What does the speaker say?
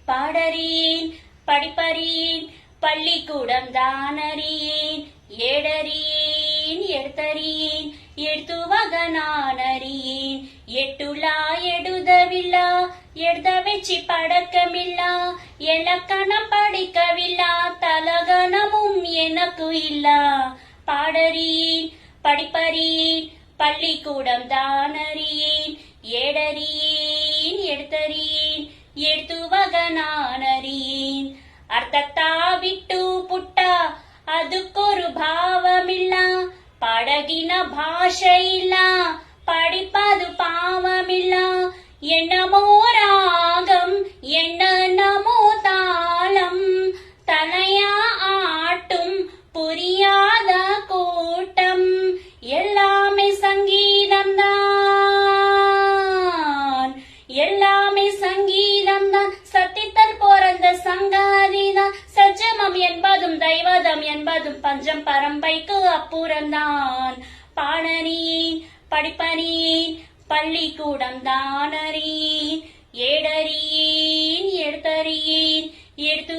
பாடறியேன் படிப்பறியேன் பள்ளிக்கூடம் தானறியேன் ஏடறியேன் எடுத்தறியேன் எடுத்துவக நான் அறியேன் எட்டுலா எடுதவில்லா எடுத வச்சு படக்கமில்லா எலக்கணம் படிக்கவில்லா தலகணமும் எனக்கு இல்லா பாடறியேன் படிப்பறியேன் பள்ளிக்கூடம் தானறியேன் ஏடறியேன் எடுத்தறியேன் எடுத்துவக நான் அறியேன் ಅರ್ಥತಾ ಬಿಟ್ಟು ಪುಟ್ಟ ಅದಕ್ಕೊರು ಭಾವಮಿಲ್ಲ ಪಡಗಿನ ಭಾಷೆ ಇಲ್ಲ படிப்பது பாவமில்ல என்னமோ ராகம் என்னமோ தாளம் தலையா ஆட்டும் புரியாத கூட்டம் எல்லாமே சங்கீதம் தான் எல்லாமே சங்கீதம் தான் சத்தித்தல் பிறந்த சங்காதிதான் சஜ்ஜமம் என்பதும் தெய்வதம் என்பதும் பஞ்சம் பரம்பைக்கு அப்புறம்தான் பாடறியேன் படிப்பறியேன் பள்ளிக்கூடம் தானறியேன் ஏடறியேன் எடுத்தறியேன் எடுத்து